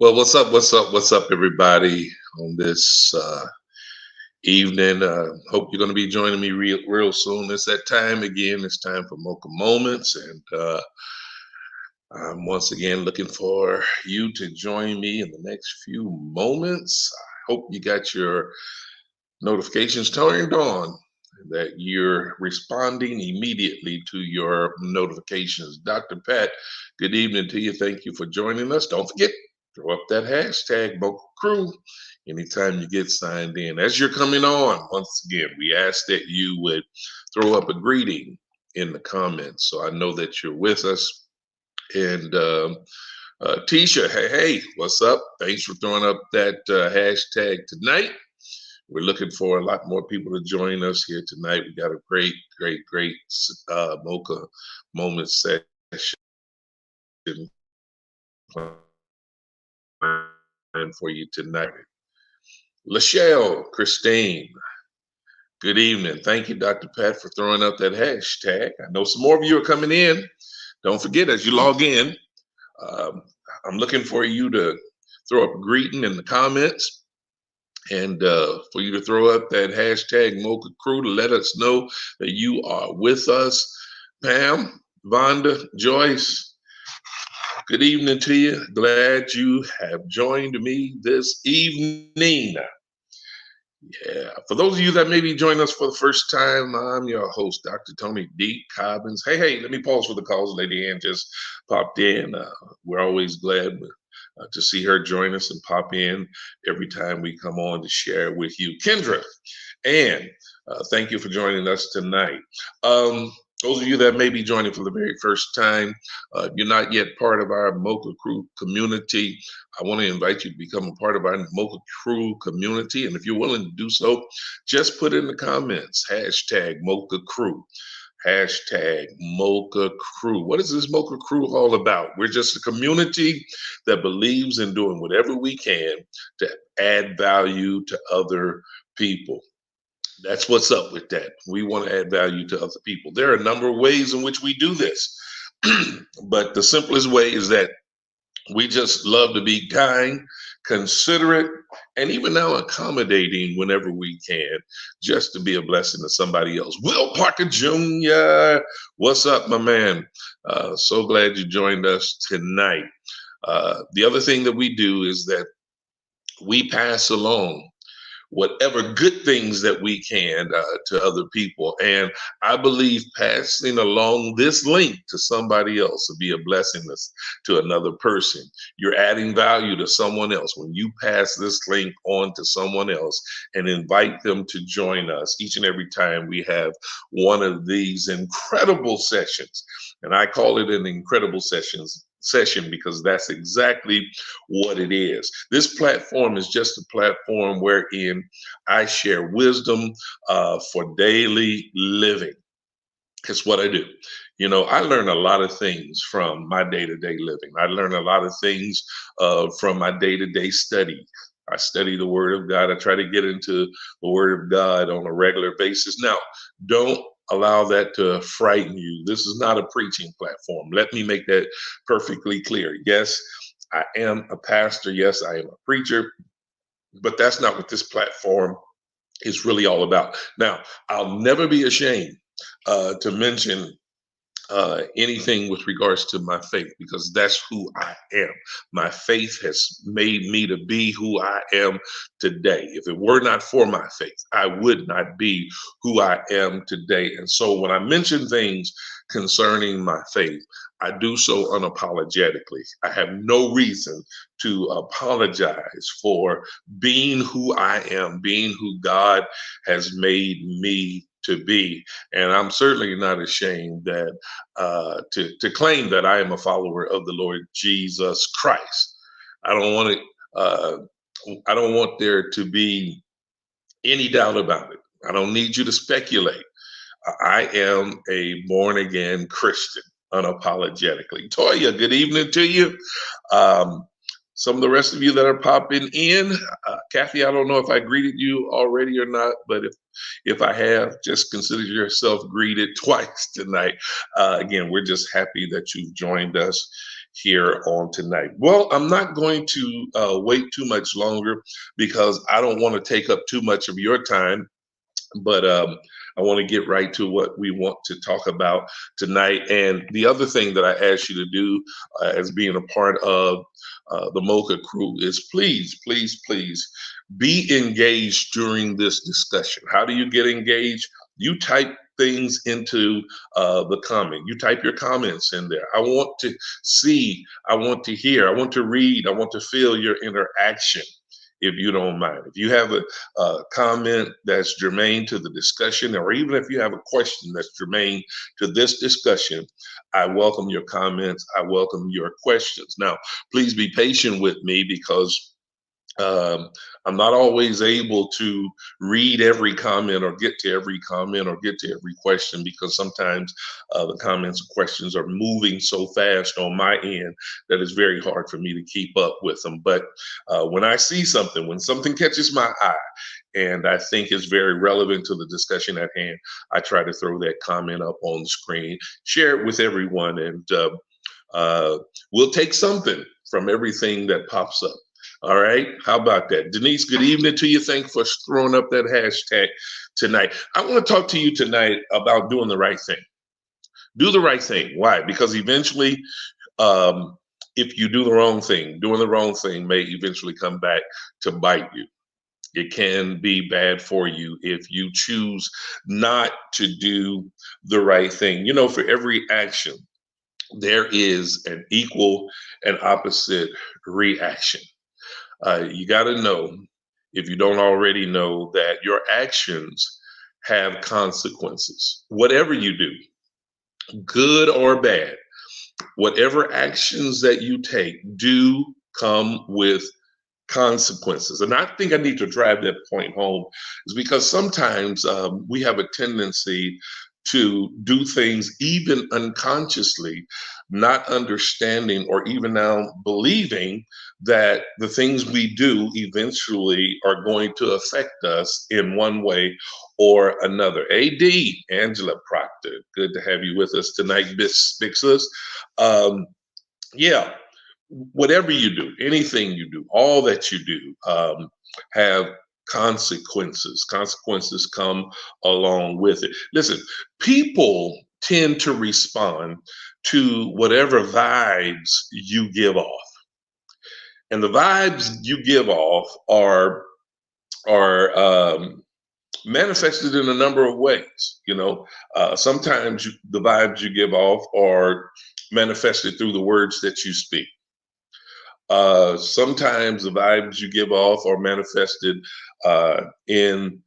Well, what's up? What's up? What's up, everybody? On this evening, hope you're going to be joining me real soon. It's that time again. It's time for Mocha Moments, and I'm once again looking for you to join me in the next few moments. I hope you got your notifications turned on, that you're responding immediately to your notifications. Dr. Pat, good evening to you. Thank you for joining us. Don't forget, throw up that hashtag Mocha Crew anytime you get signed in. As you're coming on, once again, we ask that you would throw up a greeting in the comments so I know that you're with us. And Tisha, hey, what's up? Thanks for throwing up that hashtag tonight. We're looking for a lot more people to join us here tonight. We got a great Mocha Moment session planned for you tonight. Lachelle, Christine, good evening. Thank you, Dr. Pat, for throwing up that hashtag. I know some more of you are coming in. Don't forget, as you log in, um, I'm looking for you to throw up a greeting in the comments and for you to throw up that hashtag Mocha Crew to let us know that you are with us. Pam, Vonda, Joyce, good evening to you. Glad you have joined me this evening. Yeah, for those of you that may be joining us for the first time, I'm your host, Dr. Tony D. Cobbins. Hey, let me pause for the calls. Lady Ann just popped in. We're always glad to see her join us and pop in every time we come on to share with you. Kendra, and thank you for joining us tonight. Those of you that may be joining for the very first time, you're not yet part of our Mocha Crew community. I want to invite you to become a part of our Mocha Crew community. And if you're willing to do so, just put in the comments, hashtag Mocha Crew. Hashtag Mocha Crew. What is this Mocha Crew all about? We're just a community that believes in doing whatever we can to add value to other people. That's what's up with that. We want to add value to other people. There are a number of ways in which we do this, but the simplest way is that we just love to be kind, considerate, and even now accommodating whenever we can, just to be a blessing to somebody else. Will Parker Jr., what's up, my man? So glad you joined us tonight. The other thing that we do is that we pass along whatever good things that we can to other people. And I believe passing along this link to somebody else will be a blessing to another person. You're adding value to someone else when you pass this link on to someone else and invite them to join us each and every time we have one of these incredible sessions. And I call it an incredible session because that's exactly what it is. This platform is just a platform wherein I share wisdom for daily living. It's what I do. You know, I learn a lot of things from my day to day living. I learn a lot of things from my day to day study. I study the Word of God. I try to get into the Word of God on a regular basis. Now, don't allow that to frighten you. This is not a preaching platform. Let me make that perfectly clear. Yes, I am a pastor. Yes, I am a preacher, but that's not what this platform is really all about. Now, I'll never be ashamed to mention anything with regards to my faith because that's who I am. My faith has made me to be who I am today. If it were not for my faith, I would not be who I am today. And so when I mention things concerning my faith, I do so unapologetically. I have no reason to apologize for being who I am, being who God has made me to be. And I'm certainly not ashamed that to claim that I am a follower of the Lord Jesus Christ. I don't want it. I don't want there to be any doubt about it. I don't need you to speculate. I am a born again Christian, unapologetically. Toya, good evening to you. Um, some of the rest of you that are popping in, Kathy, I don't know if I greeted you already or not, but if I have, just consider yourself greeted twice tonight. Again, we're just happy that you've joined us here on tonight. Well, I'm not going to wait too much longer because I don't want to take up too much of your time. But I want to get right to what we want to talk about tonight. And the other thing that I ask you to do as being a part of the Mocha crew is please, please, please be engaged during this discussion. How do you get engaged? You type things into the comment. You type your comments in there. I want to see, I want to hear, I want to read, I want to feel your interaction if you don't mind. If you have a comment that's germane to the discussion, or even if you have a question that's germane to this discussion, I welcome your comments. I welcome your questions. Now, please be patient with me because um, I'm not always able to read every comment or get to every comment or get to every question because sometimes the comments and questions are moving so fast on my end that it's very hard for me to keep up with them. But when I see something, when something catches my eye, and I think is very relevant to the discussion at hand, I try to throw that comment up on the screen, share it with everyone, and we'll take something from everything that pops up. All right. How about that? Denise, good evening to you. Thank you for throwing up that hashtag tonight. I want to talk to you tonight about doing the right thing. Do the right thing. Why? Because eventually, if you do the wrong thing, doing the wrong thing may eventually come back to bite you. It can be bad for you if you choose not to do the right thing. You know, for every action, there is an equal and opposite reaction. You got to know, if you don't already know, that your actions have consequences. Whatever you do, good or bad, whatever actions that you take do come with consequences. And I think I need to drive that point home is because sometimes we have a tendency to do things even unconsciously, not understanding or even now believing that the things we do eventually are going to affect us in one way or another. AD, Angela Proctor, good to have you with us tonight, Miss Bixless. Yeah, whatever you do, anything you do, all that you do have consequences. Consequences come along with it. Listen, people tend to respond to whatever vibes you give off. And the vibes you give off are manifested in a number of ways. You know, sometimes the vibes you give off are manifested through the words that you speak. Sometimes the vibes you give off are manifested in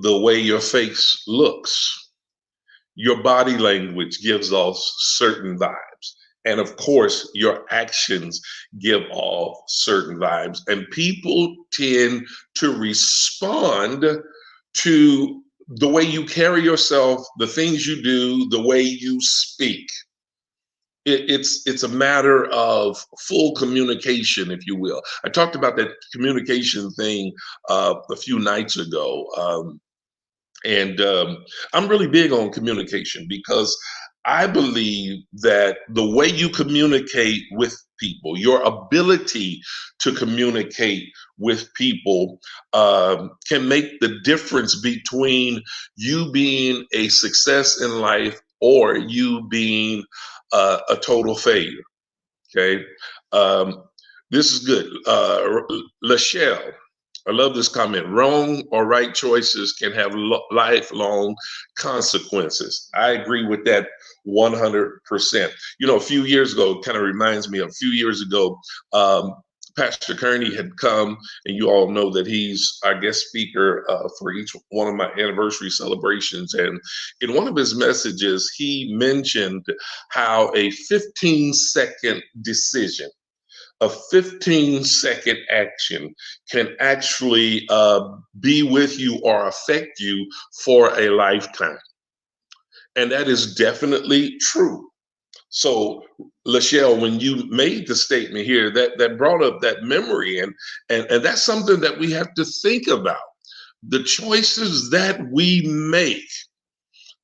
the way your face looks. Your body language gives off certain vibes. And of course, your actions give off certain vibes. And people tend to respond to the way you carry yourself, the things you do, the way you speak. It's a matter of full communication, if you will. I talked about that communication thing a few nights ago, and I'm really big on communication because I believe that the way you communicate with people, your ability to communicate with people, can make the difference between you being a success in life or you being a total failure. Okay. Um, this is good. Lachelle, I love this comment. Wrong or right choices can have lifelong consequences. I agree with that 100%. You know, a few years ago, kind of reminds me of a few years ago, Pastor Kearney had come, and you all know that he's our guest speaker for each one of my anniversary celebrations. And in one of his messages, he mentioned how a 15-second decision, a 15-second action can actually be with you or affect you for a lifetime. And that is definitely true. So, Lachelle, when you made the statement here, that brought up that memory, and that's something that we have to think about. The choices that we make,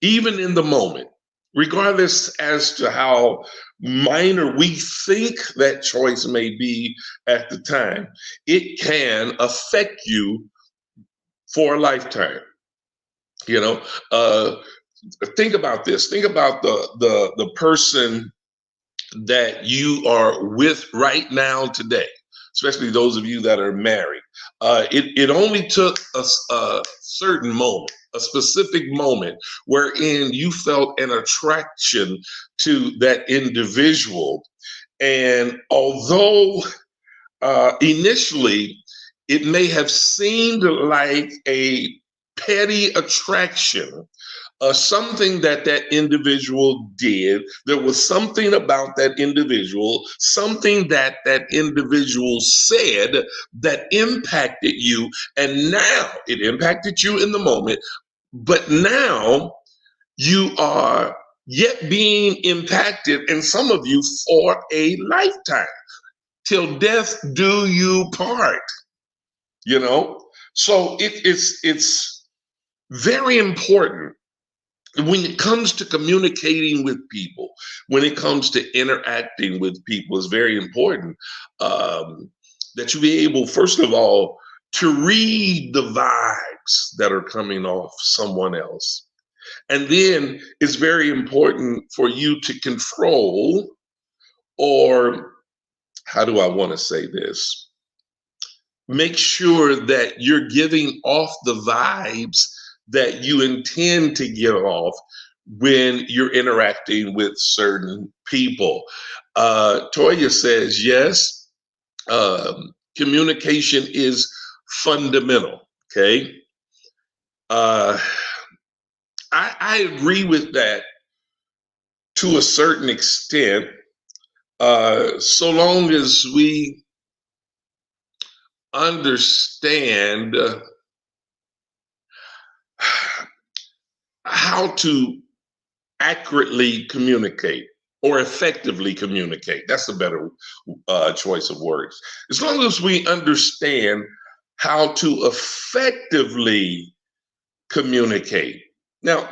even in the moment, regardless as to how minor we think that choice may be at the time, it can affect you for a lifetime. You know, uh, think about this. Think about the person that you are with right now today, especially those of you that are married. It only took a certain moment, a specific moment, wherein you felt an attraction to that individual. And although initially it may have seemed like a petty attraction, something that that individual did. There was something about that individual, something that that individual said that impacted you. And now it impacted you in the moment, but now you are yet being impacted, and some of you for a lifetime. Till death do you part, you know? So it's very important when it comes to communicating with people, when it comes to interacting with people, it's very important that you be able, first of all, to read the vibes that are coming off someone else. And then it's very important for you to control, or how do I want to say this? Make sure that you're giving off the vibes that you intend to give off when you're interacting with certain people. Toya says, yes, communication is fundamental. Okay. Uh, I agree with that to a certain extent, so long as we understand how to accurately communicate or effectively communicate. That's a better choice of words. As long as we understand how to effectively communicate. Now,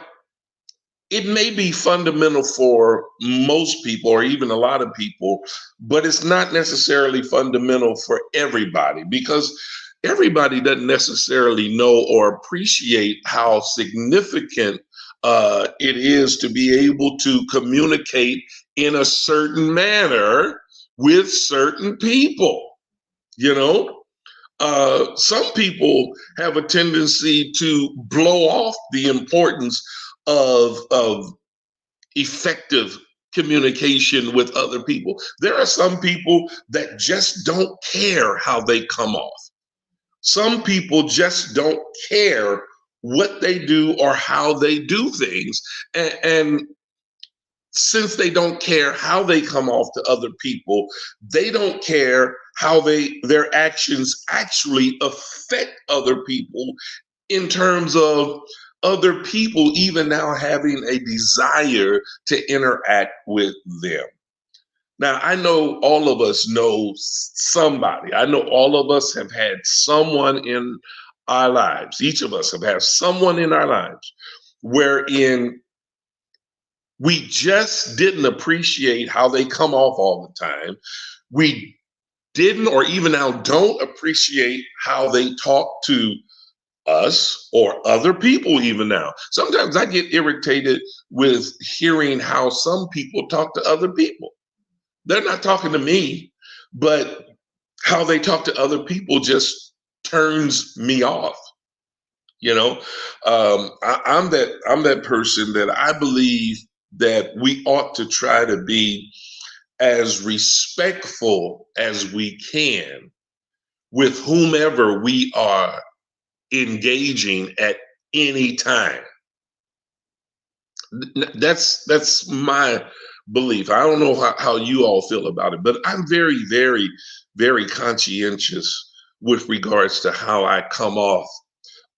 it may be fundamental for most people or even a lot of people, but it's not necessarily fundamental for everybody, because everybody doesn't necessarily know or appreciate how significant it is to be able to communicate in a certain manner with certain people. You know, some people have a tendency to blow off the importance of effective communication with other people. There are some people that just don't care how they come off. Some people just don't care what they do or how they do things. And since they don't care how they come off to other people, they don't care how their actions actually affect other people, in terms of other people even now having a desire to interact with them. Now, I know all of us know somebody. I know all of us have had someone in our lives. Each of us have had someone in our lives wherein we just didn't appreciate how they come off all the time. We didn't, or even now don't appreciate how they talk to us or other people even now. Sometimes I get irritated with hearing how some people talk to other people. They're not talking to me, but how they talk to other people just turns me off. You know, I'm that person that I believe that we ought to try to be as respectful as we can with whomever we are engaging at any time. That's my belief. I don't know how you all feel about it, but I'm very, very, very conscientious with regards to how I come off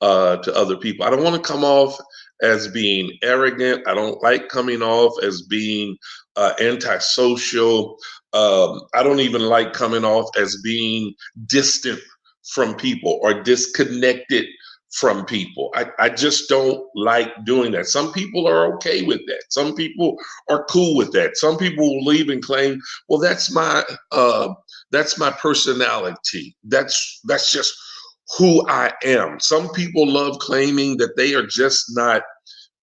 to other people. I don't want to come off as being arrogant. I don't like coming off as being antisocial. I don't even like coming off as being distant from people or disconnected from people. I just don't like doing that. Some people are okay with that. Some people are cool with that. Some people will leave and claim, well, that's my personality. That's just who I am. Some people love claiming that they are just not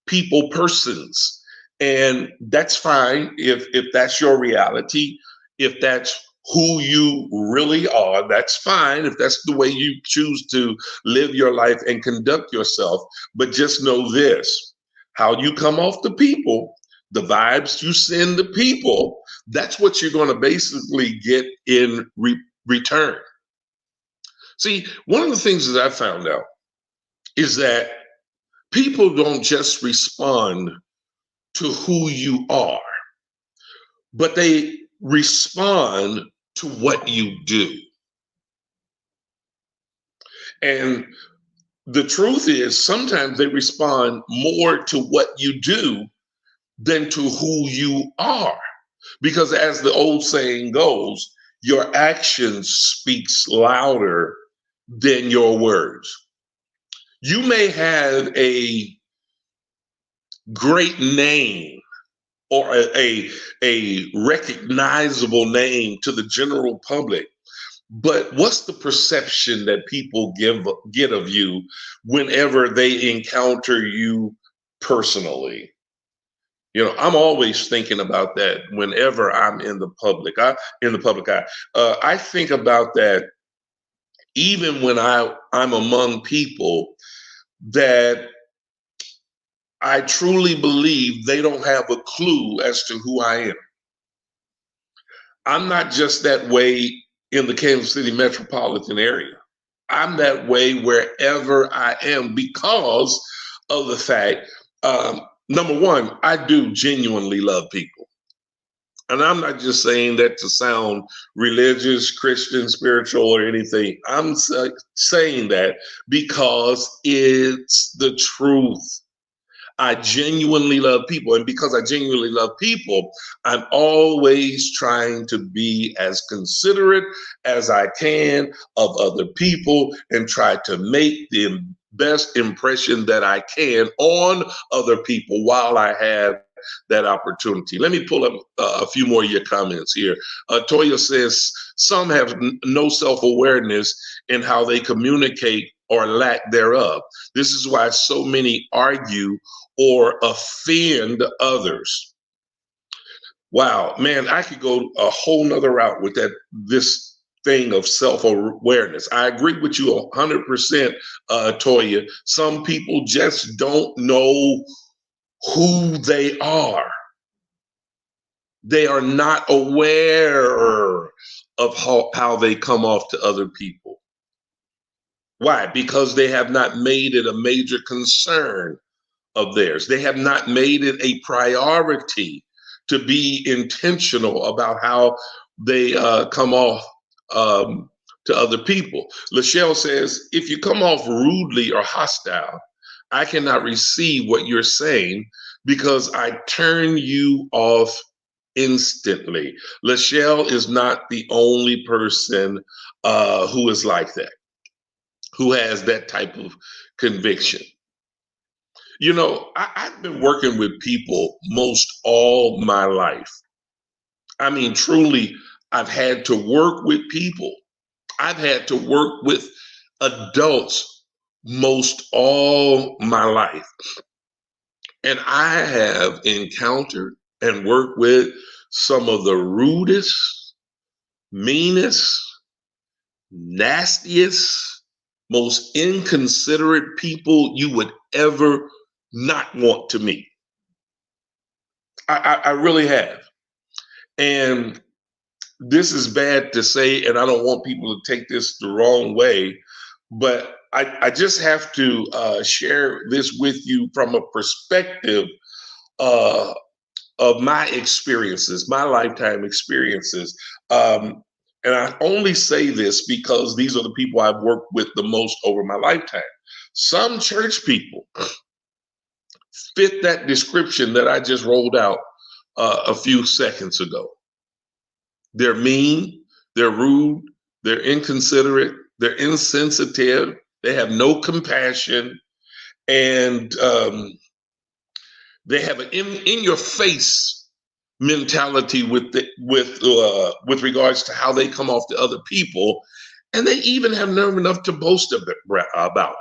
people persons. And that's fine if that's your reality, if that's who you really are, that's fine. If that's the way you choose to live your life and conduct yourself. But just know this, how you come off the people, the vibes you send the people, that's what you're going to basically get in return. See, one of the things that I found out is that people don't just respond to who you are, but they respond to what you do. And the truth is, sometimes they respond more to what you do than to who you are. Because as the old saying goes, your actions speaks louder than your words. You may have a great name or a recognizable name to the general public, but what's the perception that people get of you whenever they encounter you personally? You know, I'm always thinking about that whenever I'm in the public. In the public eye, I think about that even when I'm among people that I truly believe they don't have a clue as to who I am. I'm not just that way in the Kansas City metropolitan area. I'm that way wherever I am because of the fact, number one, I do genuinely love people. And I'm not just saying that to sound religious, Christian, spiritual, or anything. I'm saying that because it's the truth. I genuinely love people. And because I genuinely love people, I'm always trying to be as considerate as I can of other people and try to make the best impression that I can on other people while I have that opportunity. Let me pull up a few more of your comments here. Toya says, some have no self-awareness in how they communicate or lack thereof. This is why so many argue or offend others. Wow, man, I could go a whole nother route with this thing of self-awareness. I agree with you 100%, Toya. Some people just don't know who they are. They are not aware of how they come off to other people. Why? Because they have not made it a major concern of theirs. They have not made it a priority to be intentional about how they come off to other people. Lachelle says, if you come off rudely or hostile, I cannot receive what you're saying because I turn you off instantly. Lachelle is not the only person who is like that, who has that type of conviction. You know, I've been working with people most all my life. I mean, truly, I've had to work with people. I've had to work with adults most all my life. And I have encountered and worked with some of the rudest, meanest, nastiest, most inconsiderate people you would ever not want to meet. I really have. And this is bad to say, and I don't want people to take this the wrong way, but I just have to share this with you from a perspective uh, of my experiences, my lifetime experiences. And I only say this because these are the people I've worked with the most over my lifetime. Some church people fit that description that I just rolled out a few seconds ago. They're mean, they're rude, they're inconsiderate, they're insensitive, They have no compassion, and they have an in your face mentality with regards to how they come off to other people, and they even have nerve enough to boast about it.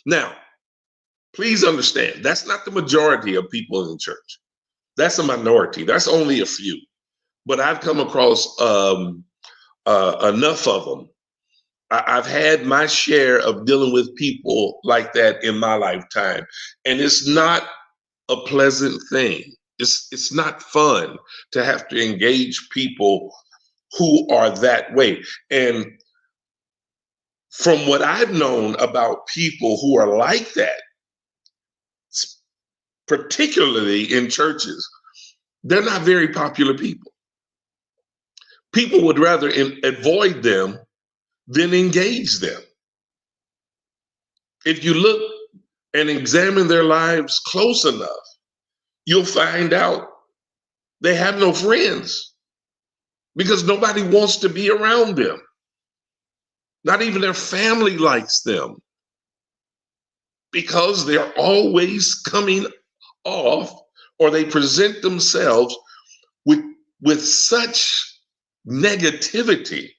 Now, please understand, that's not the majority of people in the church. That's a minority. That's only a few. But I've come across enough of them. I've had my share of dealing with people like that in my lifetime, and it's not a pleasant thing. It's not fun to have to engage people who are that way. And from what I've known about people who are like that, particularly in churches, they're not very popular people. People would rather avoid them than engage them. If you look and examine their lives close enough, you'll find out they have no friends because nobody wants to be around them. Not even their family likes them because they're always coming off, or they present themselves with such negativity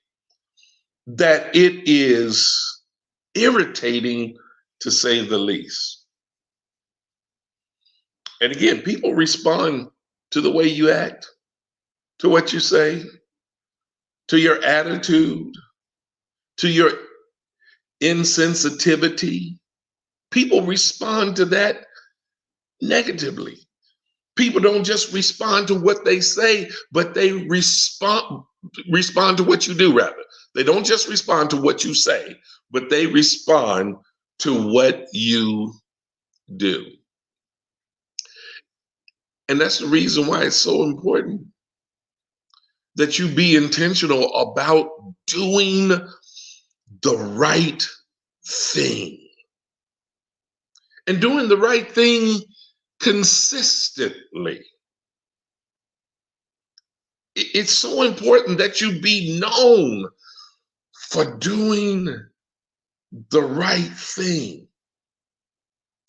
that it is irritating, to say the least. And again, people respond to the way you act, to what you say, to your attitude, to your insensitivity. People respond to that negatively. People don't just respond to what they say, but they respond to what you do, rather. They don't just respond to what you say, but they respond to what you do. And that's the reason why it's so important that you be intentional about doing the right thing. And doing the right thing consistently. It's so important that you be known for doing the right thing.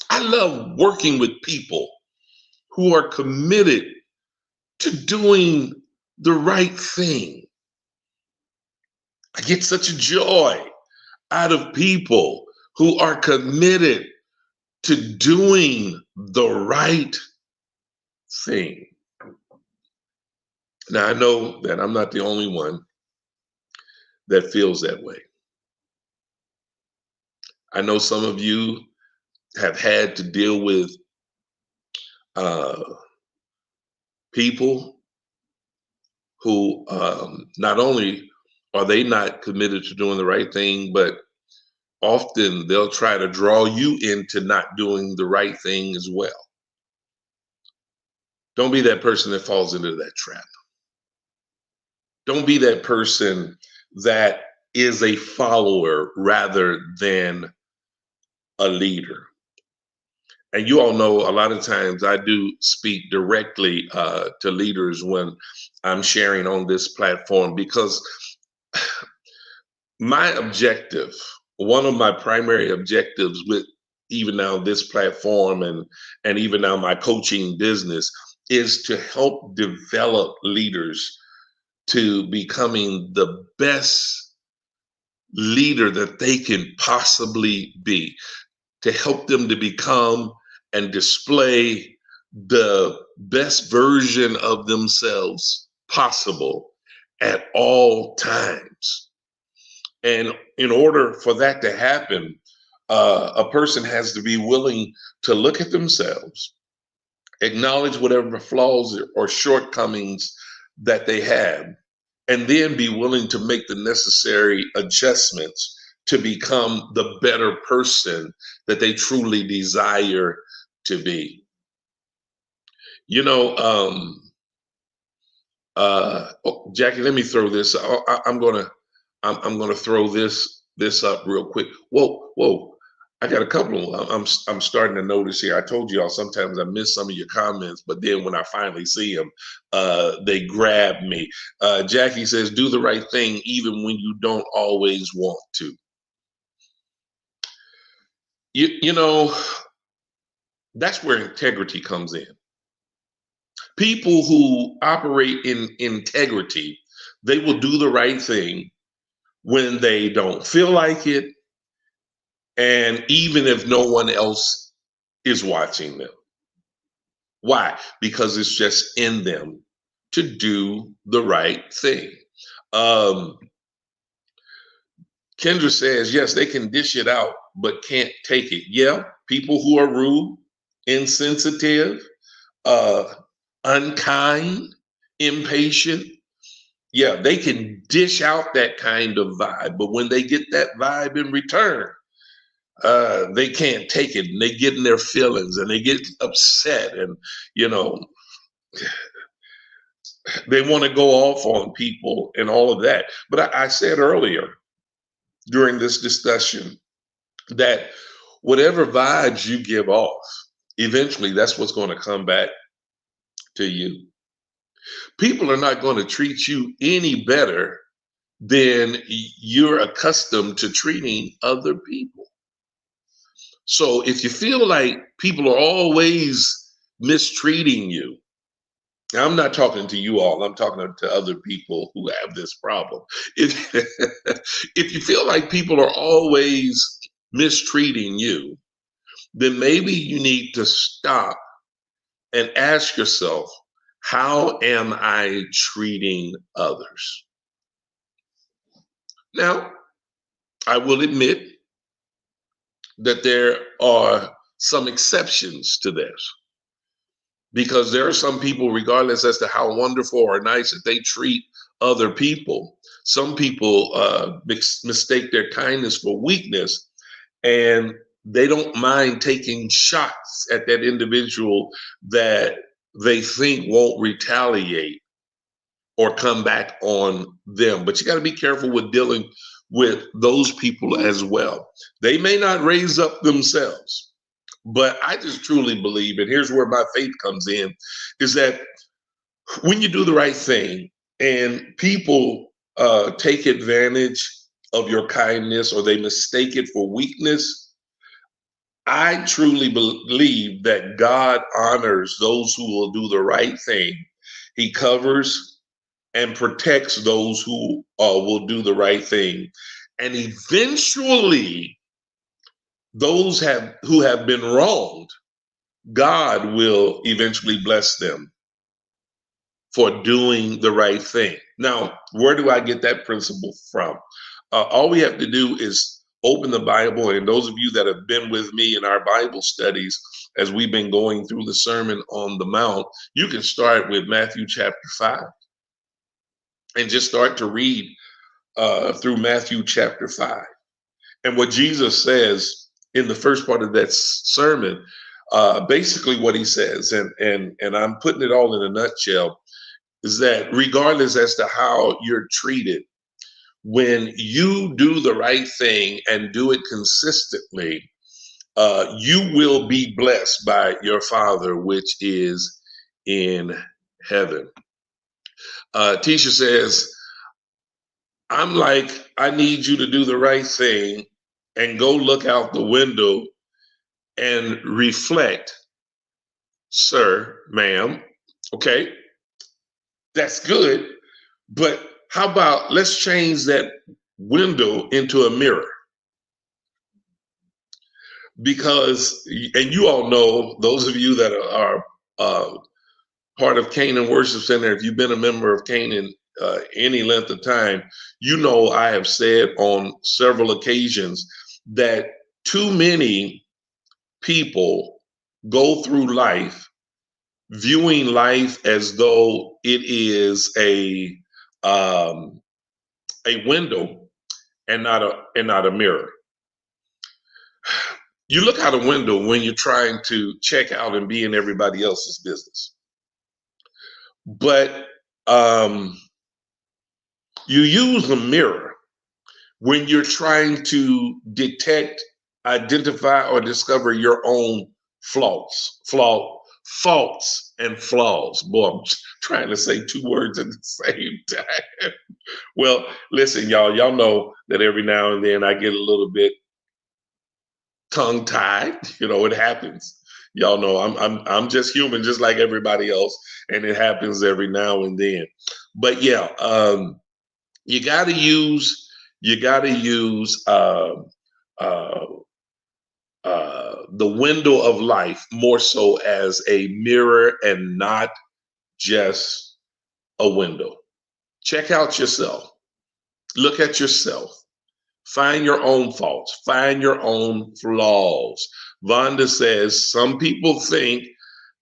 I love working with people who are committed to doing the right thing. I get such a joy out of people who are committed to doing the right thing. Now, I know that I'm not the only one that feels that way. I know some of you have had to deal with people who not only are they not committed to doing the right thing, but often they'll try to draw you into not doing the right thing as well. Don't be that person that falls into that trap. Don't be that person that is a follower rather than a leader. And you all know a lot of times I do speak directly to leaders when I'm sharing on this platform, because my objective, one of my primary objectives with even now this platform and even now my coaching business, is to help develop leaders to becoming the best leader that they can possibly be, to help them to become and display the best version of themselves possible at all times. And in order for that to happen, a person has to be willing to look at themselves, acknowledge whatever flaws or shortcomings that they have, and then be willing to make the necessary adjustments to become the better person that they truly desire to be. You know, Jackie, let me throw this. I'm gonna throw this up real quick. Whoa! I got a couple of them. I'm starting to notice here. I told you all sometimes I miss some of your comments, but then when I finally see them, they grab me. Jackie says, "Do the right thing even when you don't always want to." You know, that's where integrity comes in. People who operate in integrity, they will do the right thing when they don't feel like it, and even if no one else is watching them. Why? Because it's just in them to do the right thing. Um, Kendra says, yes, they can dish it out, but can't take it. Yeah, people who are rude, insensitive, uh, unkind, impatient, yeah, they can dish out that kind of vibe. But when they get that vibe in return, they can't take it, and they get in their feelings and they get upset, and you know they want to go off on people and all of that. But I said earlier during this discussion that whatever vibes you give off, eventually that's what's going to come back to you. People are not going to treat you any better than you're accustomed to treating other people. So if you feel like people are always mistreating you, I'm not talking to you all, I'm talking to other people who have this problem. If, if you feel like people are always mistreating you, then maybe you need to stop and ask yourself, how am I treating others? Now, I will admit that there are some exceptions to this, because there are some people, regardless as to how wonderful or nice that they treat other people, some people mistake their kindness for weakness, and they don't mind taking shots at that individual that they think won't retaliate or come back on them. But you got to be careful with dealing with those people as well. They may not raise up themselves, but I just truly believe, and here's where my faith comes in, is that when you do the right thing and people take advantage of your kindness or they mistake it for weakness, I truly believe that God honors those who will do the right thing. He covers and protects those who will do the right thing. And eventually, those who have been wronged, God will eventually bless them for doing the right thing. Now, where do I get that principle from? All we have to do is open the Bible. And those of you that have been with me in our Bible studies, as we've been going through the Sermon on the Mount, you can start with Matthew chapter 5 and just start to read through Matthew chapter 5. And what Jesus says in the first part of that sermon, basically what he says, and I'm putting it all in a nutshell, is that regardless as to how you're treated, when you do the right thing and do it consistently, you will be blessed by your Father, which is in heaven. Tisha says, I'm like, I need you to do the right thing and go look out the window and reflect, sir, ma'am. Okay, that's good. But how about let's change that window into a mirror? Because, and you all know, those of you that are part of Canaan Worship Center, if you've been a member of Canaan any length of time, you know I have said on several occasions that too many people go through life viewing life as though it is a window and not a mirror. You look out a window when you're trying to check out and be in everybody else's business, but you use a mirror when you're trying to detect, identify, or discover your own faults and flaws. Boy, I'm trying to say two words at the same time. Well, listen, y'all know that every now and then I get a little bit tongue tied. It happens. Y'all know I'm just human, just like everybody else, and it happens every now and then. But yeah, you got to use uh, the window of life more so as a mirror and not just a window. Check out yourself. Look at yourself. Find your own faults. Find your own flaws. Vonda says some people think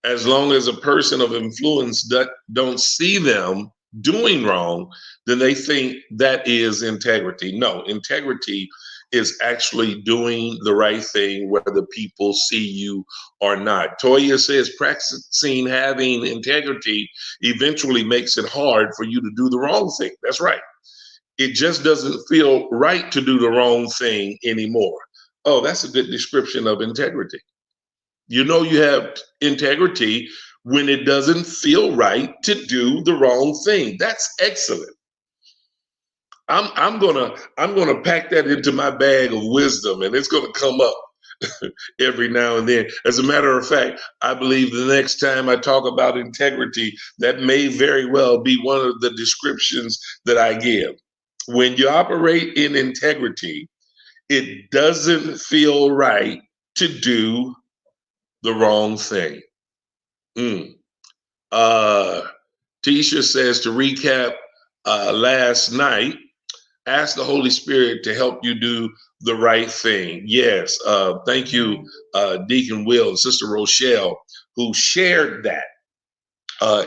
as long as a person of influence don't see them doing wrong, then they think that is integrity. No, integrity is actually doing the right thing whether people see you or not. Toya says practicing having integrity eventually makes it hard for you to do the wrong thing. That's right. It just doesn't feel right to do the wrong thing anymore. Oh, that's a good description of integrity. You have integrity when it doesn't feel right to do the wrong thing. That's excellent. I'm gonna pack that into my bag of wisdom, and it's gonna come up every now and then. As a matter of fact, I believe the next time I talk about integrity, that may very well be one of the descriptions that I give. When you operate in integrity, it doesn't feel right to do the wrong thing. Mm. Uh, Tisha says to recap last night, ask the Holy Spirit to help you do the right thing. Yes. Thank you, Deacon Will and Sister Rochelle, who shared that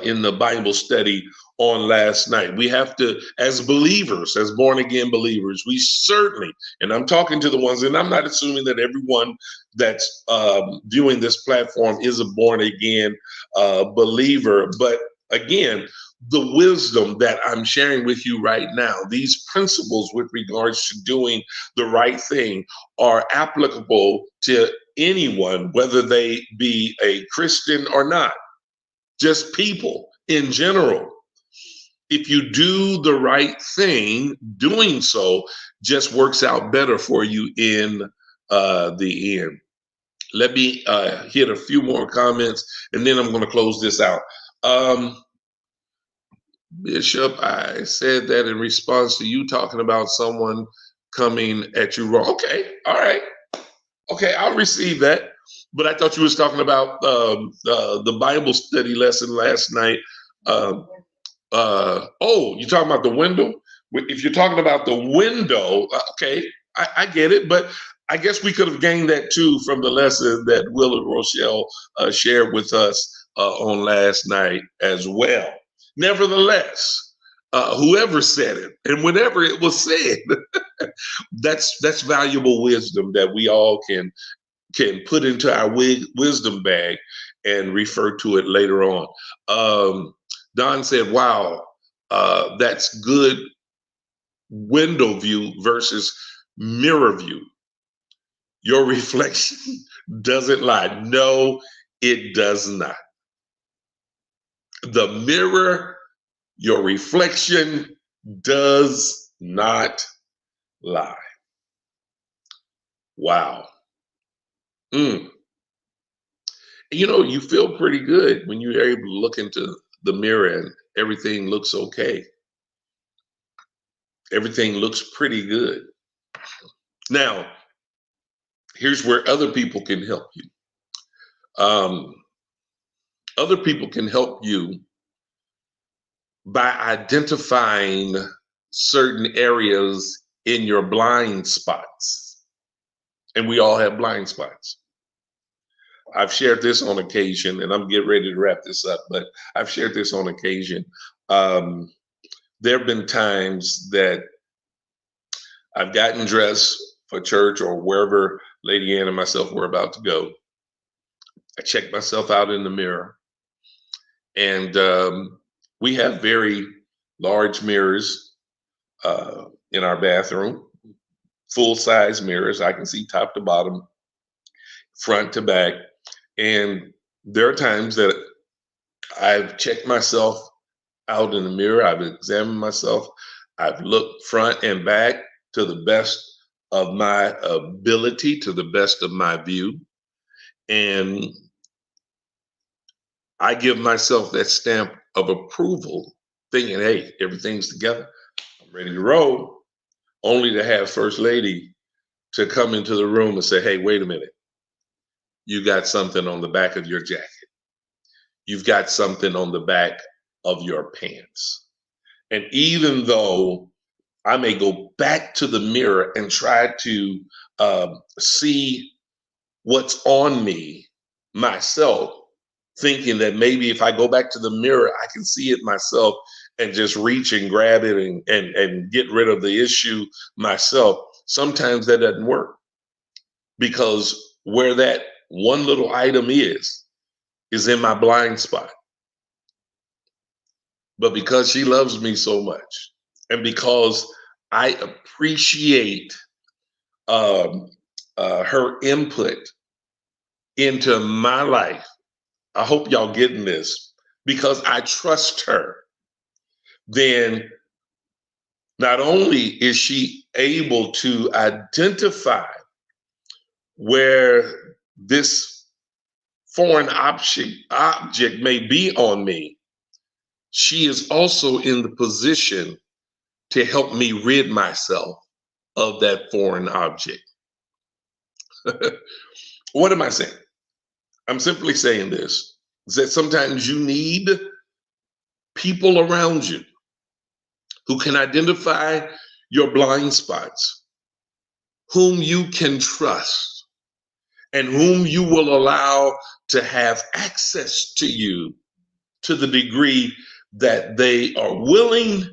in the Bible study on last night. We have to, as believers, as born again believers, we certainly, and I'm talking to the ones, and I'm not assuming that everyone that's viewing this platform is a born again believer, but again, the wisdom that I'm sharing with you right now, these principles with regards to doing the right thing are applicable to anyone, whether they be a Christian or not, just people in general. If you do the right thing, doing so just works out better for you in the end. Let me hit a few more comments and then I'm going to close this out. Bishop, I said that in response to you talking about someone coming at you wrong. Okay, all right. Okay, I'll receive that. But I thought you was talking about the Bible study lesson last night. Oh, you're talking about the window? If you're talking about the window, okay, I get it. But I guess we could have gained that too from the lesson that Will and Rochelle shared with us on last night as well. Nevertheless, whoever said it and whenever it was said, that's valuable wisdom that we all can put into our wisdom bag and refer to it later on. Don said, wow, that's good window view versus mirror view. Your reflection doesn't lie. No, it does not. The mirror, your reflection does not lie. Wow. Mm. You feel pretty good when you're able to look into the mirror and everything looks okay. Everything looks pretty good. Now, here's where other people can help you. Other people can help you by identifying certain areas in your blind spots. And we all have blind spots. I've shared this on occasion, and I'm getting ready to wrap this up, but I've shared this on occasion. There have been times that I've gotten dressed for church or wherever Lady Ann and myself were about to go. I checked myself out in the mirror, and we have very large mirrors in our bathroom, full-size mirrors. I can see top to bottom, front to back. And there are times that I've checked myself out in the mirror. I've examined myself. I've looked front and back to the best of my ability to the best of my view. And I give myself that stamp of approval, thinking, hey, everything's together. I'm ready to roll, only to have First Lady to come into the room and say, hey, wait a minute. You got something on the back of your jacket. You've got something on the back of your pants. And even though I may go back to the mirror and try to see what's on me myself, thinking that maybe if I go back to the mirror, I can see it myself and just reach and grab it and get rid of the issue myself. Sometimes that doesn't work because where that one little item is in my blind spot. But because she loves me so much and because I appreciate her input into my life, I hope y'all getting this, because I trust her, then not only is she able to identify where this foreign object may be on me, she is also in the position to help me rid myself of that foreign object. What am I saying? I'm simply saying this, is that sometimes you need people around you who can identify your blind spots, whom you can trust, and whom you will allow to have access to you to the degree that they are willing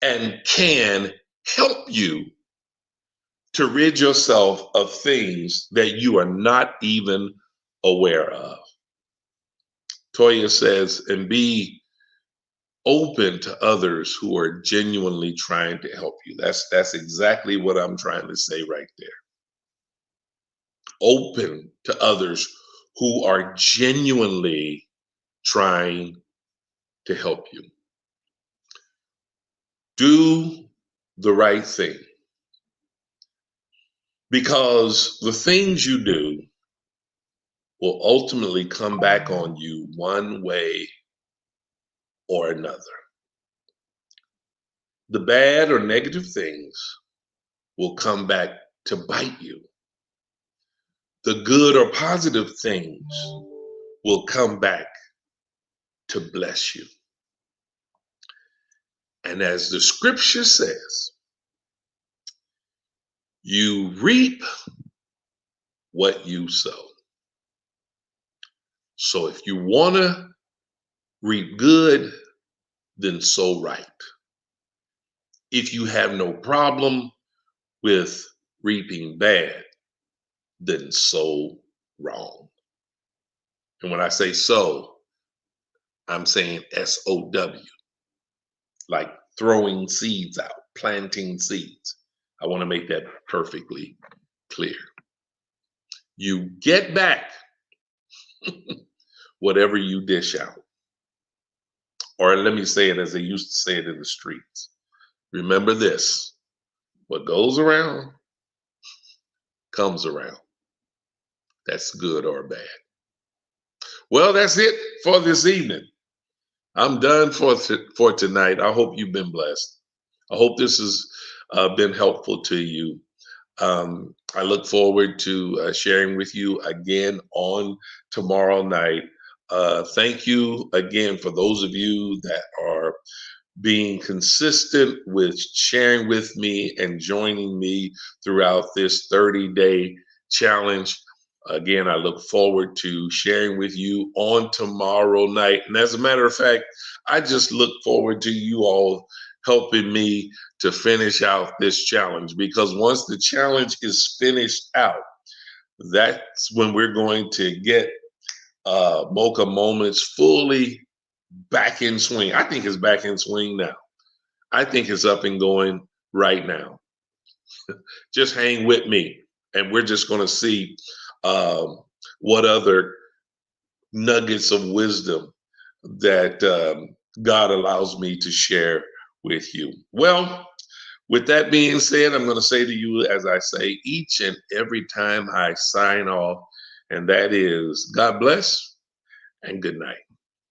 and can help you to rid yourself of things that you are not even aware of. Toya says, and be open to others who are genuinely trying to help you. That's exactly what I'm trying to say right there. Open to others who are genuinely trying to help you. Do the right thing, because the things you do will ultimately come back on you one way or another. The bad or negative things will come back to bite you. The good or positive things will come back to bless you. And as the scripture says, you reap what you sow. So if you want to reap good, then sow right. If you have no problem with reaping bad, then sow wrong. And when I say sow, I'm saying SOW, like throwing seeds out, planting seeds. I want to make that perfectly clear. You get back whatever you dish out. Or let me say it as they used to say it in the streets. Remember this: what goes around comes around. That's good or bad. Well, that's it for this evening. I'm done for tonight. I hope you've been blessed. I hope this has been helpful to you. I look forward to sharing with you again on tomorrow night. Thank you again for those of you that are being consistent with sharing with me and joining me throughout this 30-day challenge. Again, I look forward to sharing with you on tomorrow night. And as a matter of fact, I just look forward to you all helping me to finish out this challenge, because once the challenge is finished out, that's when we're going to get Mocha Moments fully back in swing. I think it's back in swing now. I think it's up and going right now. Just hang with me, and we're just going to see what other nuggets of wisdom that God allows me to share with you. Well, With that being said, I'm going to say to you, as I say each and every time I sign off, and that is God bless and good night.